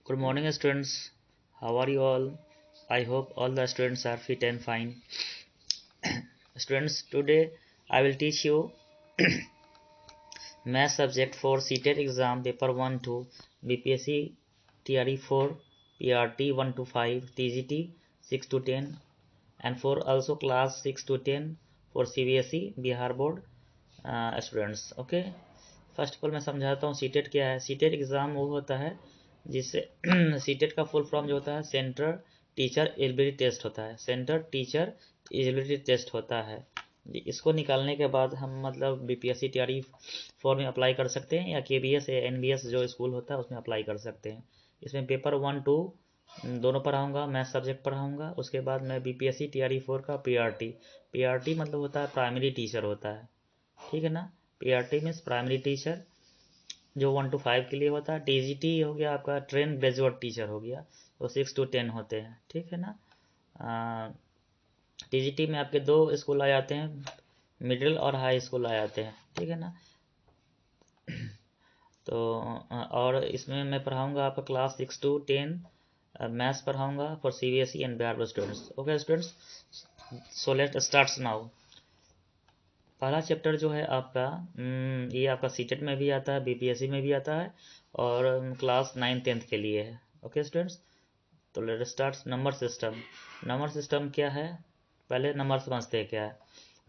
Good morning, students. How are you all? I hope all the students are fit and fine. Students, today I will teach you math subject for CTET exam paper 1 to BPSC TRE 4, PRT 1 to 5, TGT 6 to 10, and for also class 6 to 10 for CBSE Bihar board students. Okay, first of all मैं समझाता हूँ CTET क्या है. CTET exam वो होता है जिससे CTET का फुल फॉर्म जो होता है सेंटर टीचर एलिजिबिलिटी टेस्ट होता है. सेंटर टीचर एलिजिबिलिटी टेस्ट होता है. इसको निकालने के बाद हम मतलब बीपीएससी टीआरई 4 में अप्लाई कर सकते हैं या केबीएस या एनबीएस जो स्कूल होता है उसमें अप्लाई कर सकते हैं. इसमें पेपर 1 2 दोनों पढ़ाऊँगा, मैथ सब्जेक्ट पढ़ाऊँगा. उसके बाद मैं बीपीएससी टीआरई 4 का पीआरटी मतलब होता है प्राइमरी टीचर होता है. ठीक है ना. पीआरटी मीन्स प्राइमरी टीचर जो 1 to 5 के लिए होता है. टीजीटी हो गया आपका ट्रेन ग्रेजुएट टीचर हो गया, तो 6 to 10 होते हैं. ठीक है ना. टीजीटी में आपके दो स्कूल आ जाते हैं, मिडिल और हाई स्कूल आ जाते हैं. ठीक है ना. तो और इसमें मैं पढ़ाऊँगा आपका क्लास 6 to 10 मैथ्स पढ़ाऊँगा for CBSE and Bihar board students. Okay students, so let starts now. पहला चैप्टर जो है आपका ये आपका सीटेट में भी आता है, बीपीएससी में भी आता है और क्लास 9 10th के लिए है. ओके स्टूडेंट्स, तो let start. Number system. Number system क्या है, पहले नंबर समझते हैं क्या है.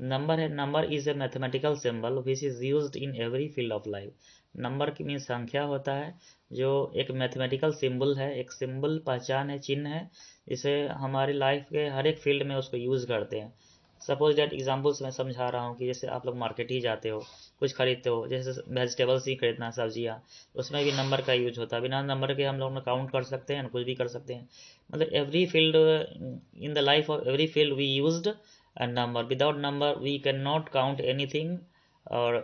नंबर है, number is a mathematical symbol which is used in every field of life. Number की मीन संख्या होता है जो एक मैथमेटिकल सिंबल है, एक सिंबल पहचान है, चिन्ह है, इसे हमारी लाइफ के हर एक फील्ड में उसको यूज़ करते हैं. सपोज डेट एग्जाम्पल्स मैं समझा रहा हूँ कि जैसे आप लोग मार्केट ही जाते हो, कुछ खरीदते हो, जैसे वेजिटेबल्स ही खरीदना, सब्जियाँ, उसमें भी नंबर का यूज होता है. बिना नंबर के हम लोग काउंट कर सकते हैं, कुछ भी कर सकते हैं. मतलब every field in the life of every field we used a number. Without number we cannot count anything. और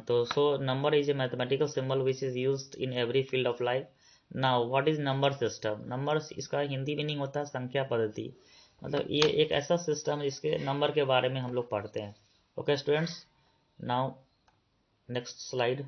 तो so number is a mathematical symbol which is used in every field of life. Now what is number system. Number इसका Hindi meaning होता है संख्या पद्धति. मतलब ये एक ऐसा सिस्टम है जिसके नंबर के बारे में हम लोग पढ़ते हैं. Okay students, now next slide.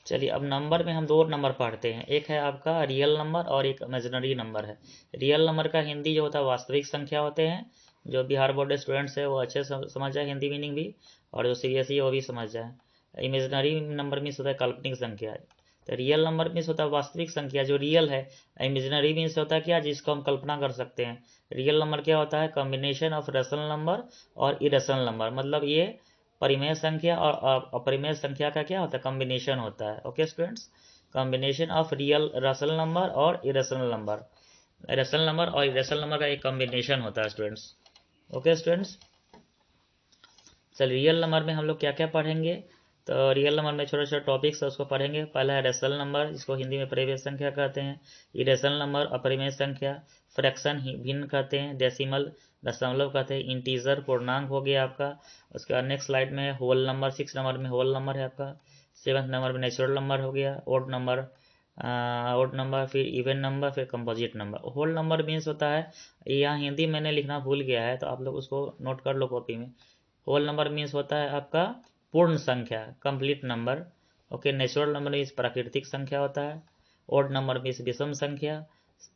चलिए, अब नंबर में हम दो नंबर पढ़ते हैं. एक है आपका रियल नंबर और एक इमेजिनरी नंबर है. रियल नंबर का हिंदी जो होता है वास्तविक संख्या होते हैं. जो बिहार बोर्ड स्टूडेंट्स है वो अच्छे समझ जाए हिंदी मीनिंग भी, और जो सीबीएसई है वो भी समझ जाए. इमेजिनरी नंबर मीन्स होता है काल्पनिक संख्या. तो रियल नंबर मीन्स होता है वास्तविक संख्या जो रियल है. इमेजिनरी मीन्स होता है क्या, जिसको हम कल्पना कर सकते हैं. रियल नंबर क्या होता है, कॉम्बिनेशन ऑफ रेशनल नंबर और इरेशनल नंबर. मतलब ये परिमेय संख्या और अपरिमेय संख्या का क्या होता है, कॉम्बिनेशन होता है. Okay students, combination of real rational number और इरेशनल नंबर. रेशनल नंबर और इरेशनल नंबर का एक कॉम्बिनेशन होता है स्टूडेंट्स. ओके स्टूडेंट्स, चल रियल नंबर में हम लोग क्या क्या पढ़ेंगे. तो रियल नंबर में छोटे छोटे टॉपिक्स है उसको पढ़ेंगे. पहला है रेशनल नंबर, जिसको हिंदी में परिमेय संख्या कहते हैं. इरेशनल नंबर अपरिमेय संख्या. फ्रैक्शन भिन्न कहते हैं. डेसिमल दशमलव कहते हैं. इंटीजर पूर्णांक हो गया आपका. उसके बाद नेक्स्ट स्लाइड में होल नंबर. 6 नंबर में होल नंबर है आपका. 7th नंबर में नेचुरल नंबर हो गया. ओड नंबर, फिर इवन नंबर, फिर composite number. Whole number means होता है, यहाँ हिंदी मैंने लिखना भूल गया है तो आप लोग उसको नोट कर लो कॉपी में. होल नंबर मीन्स होता है आपका पूर्ण संख्या, complete number. Okay. Natural number means प्राकृतिक संख्या होता है. ओड नंबर मीन्स विषम संख्या.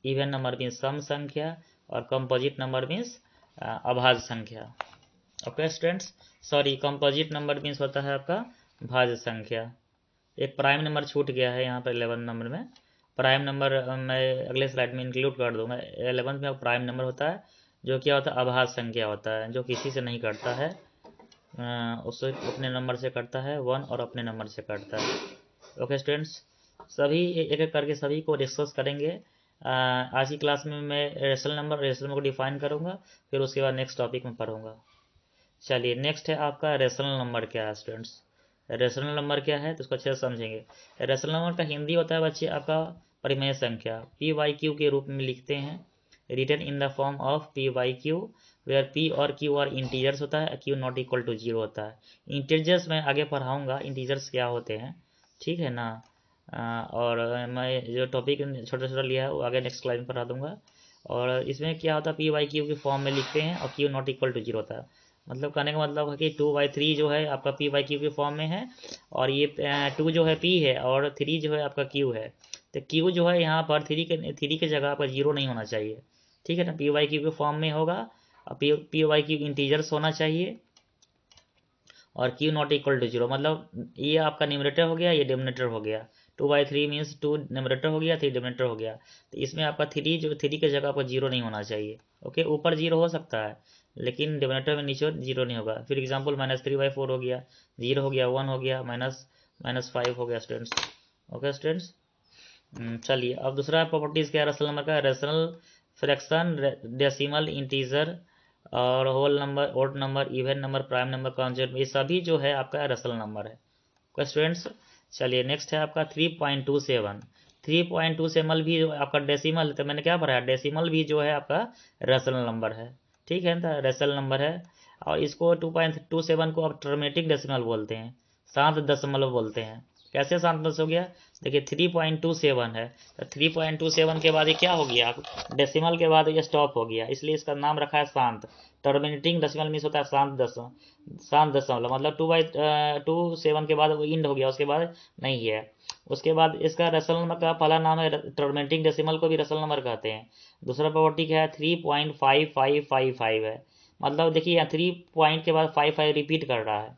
इवन नंबर मीन्स सम संख्या. और कंपोजिट नंबर मीन्स अभाज्य संख्या. Okay students, sorry, composite number means होता है आपका भाज्य संख्या. एक प्राइम नंबर छूट गया है यहाँ पर 11 नंबर में. प्राइम नंबर मैं अगले स्लाइड में इंक्लूड कर दूंगा. 11th में प्राइम नंबर होता है जो क्या होता है, अभाज्य संख्या होता है, जो किसी से नहीं कटता है. उससे अपने नंबर से कटता है 1 और अपने नंबर से कटता है. ओके स्टूडेंट्स, सभी एक एक करके सभी को डिस्कस करेंगे. आज की क्लास में मैं रेशनल नंबर को डिफाइन करूंगा, फिर उसके बाद नेक्स्ट टॉपिक में पढ़ूंगा. चलिए, नेक्स्ट है आपका रेशनल नंबर क्या है स्टूडेंट्स. रेशनल नंबर क्या है तो उसको अच्छे से समझेंगे. रेशनल नंबर का हिंदी होता है बच्चे आपका परिमेय संख्या. पी वाई क्यू के रूप में लिखते हैं. Written in the form of P Y Q, where P और क्यू और इंटीजर्स होता है, क्यू नॉट इक्वल टू 0 होता है. इंटीजर्स मैं आगे पढ़ाऊँगा इंटीजर्स क्या होते हैं. ठीक है ना. और मैं जो टॉपिक छोटा छोटा लिया है वो आगे नेक्स्ट क्लास में पढ़ा दूंगा. और इसमें क्या होता है, पी वाई क्यू के फॉर्म में लिखते हैं और क्यू नॉट इक्वल टू 0 होता है. मतलब कहने का मतलब है कि 2/3 जो है आपका p/q के फॉर्म में है, और ये 2 जो है p है और 3 जो है आपका q है। तो q जो है यहाँ पर 3 के जगह पर 0 नहीं होना चाहिए, ठीक है ना, p/q के फॉर्म में होगा, और p/q इंटीजर्स होना चाहिए, और q नॉट इक्वल टू 0, मतलब ये आपका न्यूमरेटर हो गया, ये डिनोमिनेटर हो गया। 2/3 मीन्स 2 न्यूमरेटर हो गया, 3 डिनोमिनेटर हो गया। तो इसमें आपका 3 के जगह पर 0 नहीं होना चाहिए। ओके, ऊपर 0 हो सकता है लेकिन डिनोमिनेटर में नीचे 0 नहीं होगा। फिर एग्जाम्पल -3/4 हो गया, 0 हो गया, 1 हो गया, -5 हो गया स्टूडेंट्स। ओके स्टूडेंट्स, चलिए अब दूसरा प्रॉपर्टीज क्या है रेशनल नंबर का, रेशनल फ्रैक्शन, डेसिमल, इंटीजर और whole number, odd number, even number, prime number, conjugate, ये सभी जो है आपका रेशनल नंबर है। ओके स्टूडेंट्स, चलिए नेक्स्ट है आपका 3.27। 3.27 भी जो आपका डेसिमल, तो मैंने क्या भरा है, डेसिमल भी जो है आपका रेशनल नंबर है, ठीक है ना, रेशनल नंबर है। और इसको 2.27 को आप टर्मेटिक डेसिमल बोलते हैं, शांत दशमलव बोलते हैं। कैसे शांत दशमलव हो गया, देखिए 3.27 है, तो 3.27 के बाद ये क्या हो गया, डेसिमल के बाद ये स्टॉप हो गया, इसलिए इसका नाम रखा है शांत। टर्मिनेटिंग डेसिमल मीन्स होता है शांत दशमलव, मतलब 2/27 के बाद वो इंड हो गया, उसके बाद नहीं है। उसके बाद इसका रेशनल नंबर का पहला नाम है, टर्मिनेटिंग डेसिमल को भी रेशनल नंबर कहते हैं। दूसरा प्रॉपर्टी क्या है, 3.5555 है, मतलब देखिए यहाँ 3 पॉइंट के बाद 55 रिपीट कर रहा है,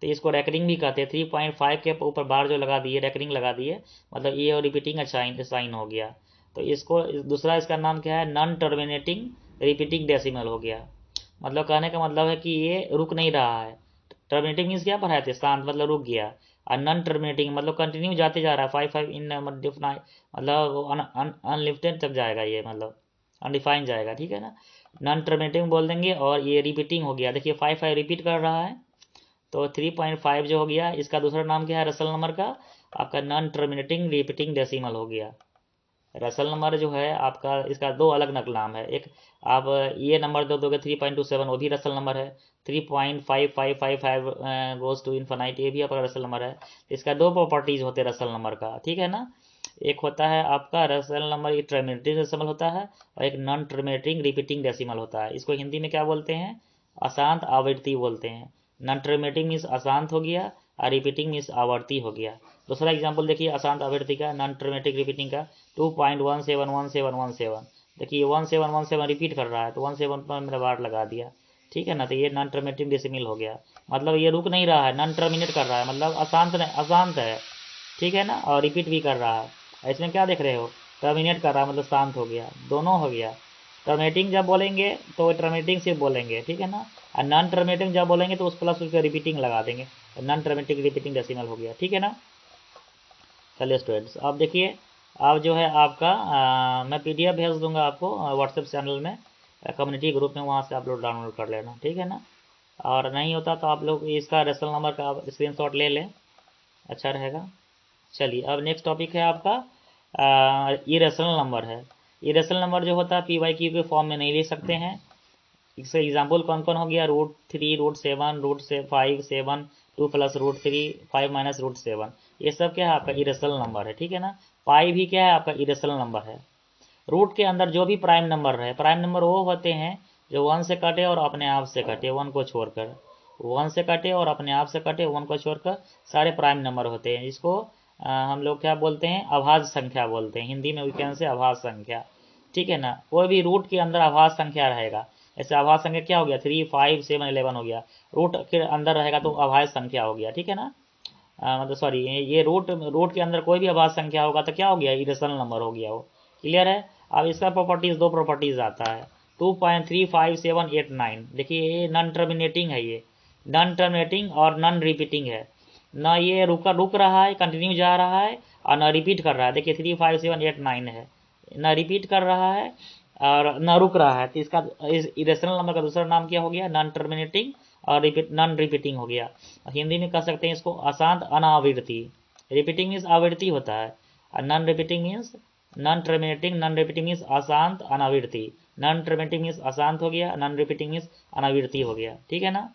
तो इसको रेकरिंग भी कहते हैं। 3.5 के ऊपर बार जो लगा दिए, रेकरिंग लगा दिए, मतलब ये और रिपीटिंग साइन हो गया। तो इसको दूसरा इसका नाम क्या है, नॉन टर्मिनेटिंग रिपीटिंग डेसिमल हो गया। मतलब कहने का मतलब है कि ये रुक नहीं रहा है। टर्मिनेटिंग मीन्स क्या पढ़ाए थे, शांत मतलब रुक गया, और नॉन टर्मिनेटिंग मतलब कंटिन्यू जाते जा रहा है, 5 इन मतलब अनलिमिटेड तक जाएगा ये, मतलब अनडिफाइन जाएगा, ठीक है ना। नॉन टर्मिनेटिंग बोल देंगे, और ये रिपीटिंग हो गया, देखिए 5 रिपीट कर रहा है, तो 3.5 जो हो गया, इसका दूसरा नाम क्या है रेशनल नंबर का, आपका नॉन टर्मिनेटिंग रिपीटिंग डेसिमल हो गया। रेशनल नंबर जो है आपका, इसका दो अलग अलग नाम है, एक आप ये नंबर दो दोगे 3.27, वो भी रेशनल नंबर है। 3.5555 गोज टू इन्फिनाइट, ये भी आपका रेशनल नंबर है। इसका दो प्रॉपर्टीज होते हैं रेशनल नंबर का, ठीक है ना। एक होता है आपका रेशनल नंबर, एक टर्मिनेटिंग डेसिमल होता है, और एक नॉन टर्मिनेटिंग रिपीटिंग डेसिमल होता है। इसको हिंदी में क्या बोलते हैं, अशांत आवृत्ति बोलते हैं। नॉन टर्मिनेटिंग मीन्स अशांत हो गया, और रिपीटिंग मीन्स आवर्ती हो गया। दूसरा एग्जाम्पल देखिए अशांत आवृत्ति का, नॉन टर्मिनेटिंग रिपीटिंग का, 2.171717। देखिए 1717 रिपीट कर रहा है, तो 17 पर मेरा बार लगा दिया, ठीक है ना, तो ये नॉन टर्मिनेटिंग डेसिमल हो गया। मतलब ये रुक नहीं रहा है, नॉन टर्मिनेट कर रहा है, मतलब अशांत है, ठीक है ना, और रिपीट भी कर रहा है। इसमें क्या देख रहे हो, टर्मिनेट कर रहा है मतलब शांत हो गया, दोनों हो गया। टर्मिनेटिंग जब बोलेंगे तो टर्मिनेटिंग सिर्फ बोलेंगे, ठीक है ना, और नॉन टर्मिनेटिंग जब बोलेंगे तो उस प्लस उसका रिपीटिंग लगा देंगे, तो नॉन टर्मिनेटिंग रिपीटिंग डेसिमल हो गया, ठीक है ना। चलिए स्टूडेंट्स, अब देखिए, अब जो है आपका मैं PDF भेज दूंगा आपको व्हाट्सएप चैनल में, कम्युनिटी ग्रुप में, वहाँ से आप लोग डाउनलोड कर लेना, ठीक है ना। और नहीं होता तो आप लोग इसका रेशनल नंबर का स्क्रीनशॉट ले लें, अच्छा रहेगा। चलिए अब नेक्स्ट टॉपिक है आपका इरेशनल नंबर है। इरेशनल नंबर जो होता है p/q के फॉर्म में नहीं ले सकते हैं। इससे एग्जाम्पल कौन कौन हो गया, √3, √7, √5, 7, 2 + √3, 5 - √7, ये सब क्या है आपका इरेशनल नंबर है, ठीक है ना। पाई भी क्या है आपका इरेशनल नंबर है। रूट के अंदर जो भी प्राइम नंबर रहे, प्राइम नंबर वो होते हैं जो 1 से कटे और अपने आप से कटे, 1 को छोड़कर, 1 से कटे और अपने आप से कटे, 1 को छोड़कर, सारे प्राइम नंबर होते हैं। इसको हम लोग क्या बोलते हैं, अभाज्य संख्या बोलते हैं, हिंदी में वी कैन से अभाज्य संख्या, ठीक है ना। कोई भी रूट के अंदर अभाज्य संख्या रहेगा, ऐसे अभाज्य संख्या क्या हो गया, 3, 5, 7, 11 हो गया, रूट के अंदर रहेगा तो अभाज्य संख्या हो गया, ठीक है ना। मतलब सॉरी, ये रूट के अंदर कोई भी अभाज्य संख्या होगा तो क्या हो गया, इरेशनल नंबर हो गया वो, क्लियर है। अब इसका प्रॉपर्टीज, दो प्रॉपर्टीज आता है, 2.35789, देखिए ये नॉन टर्मिनेटिंग है, ये नॉन टर्मिनेटिंग और नॉन रिपीटिंग है, ना ये रुक रहा है, कंटिन्यू जा रहा है, और ना रिपीट कर रहा है। देखिए 35789 है, ना रिपीट कर रहा है और ना रुक रहा है, तो इसका इस इरेशनल नंबर का दूसरा नाम क्या हो गया, नॉन टर्मिनेटिंग और नॉन रिपीटिंग हो गया। हिंदी में कह सकते हैं इसको अशांत अनावृत्ति। रिपीटिंग मीन्स आवृत्ति होता है, और non repeating means non terminating, non repeating means अशांत अनावृत्ति। नॉन टर्मिनेटिंग मीन्स अशांत हो गया, नॉन रिपीटिंग मीन्स अनावृत्ति हो गया, ठीक है ना।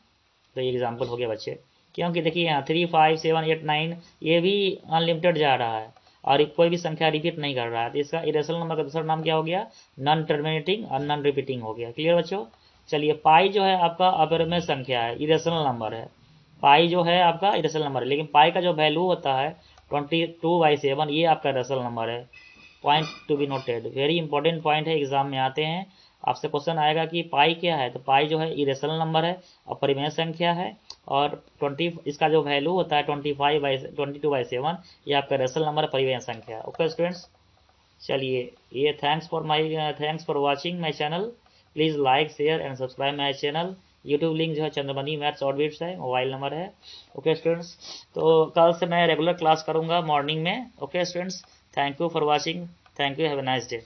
तो ये एग्जाम्पल हो गया बच्चे, क्योंकि देखिए यहाँ 3, 5, 7, 8, 9 ये भी अनलिमिटेड जा रहा है, और कोई भी संख्या रिपीट नहीं कर रहा है, तो इसका इरेशनल नंबर का दूसरा नाम क्या हो गया, नॉन टर्मिनेटिंग और नॉन रिपीटिंग हो गया, क्लियर बच्चों। चलिए पाई जो है आपका अपरिमेय संख्या है, इरेशनल नंबर है। पाई जो है आपका इरेशनल नंबर है, लेकिन पाई का जो वैल्यू होता है 22/7, ये आपका रेशनल नंबर है। Point to be noted, very important point है, एग्जाम में आते हैं, आपसे क्वेश्चन आएगा कि पाई क्या है, तो पाई जो है इरेशनल नंबर है, अपरिमेय संख्या है, और 20 इसका जो वैल्यू होता है 22/7, ये आपका रेशनल नंबर है, परिमेय संख्या। ओके स्टूडेंट्स, चलिए ये thanks for watching my channel. Please like share and subscribe my channel. YouTube link जो है चंद्रमणि मैथ्स और बिट्स है, मोबाइल नंबर है। ओके स्टूडेंट्स, तो कल से मैं रेगुलर क्लास करूँगा मॉर्निंग में। Okay students, thank you for watching, thank you, have a nice day.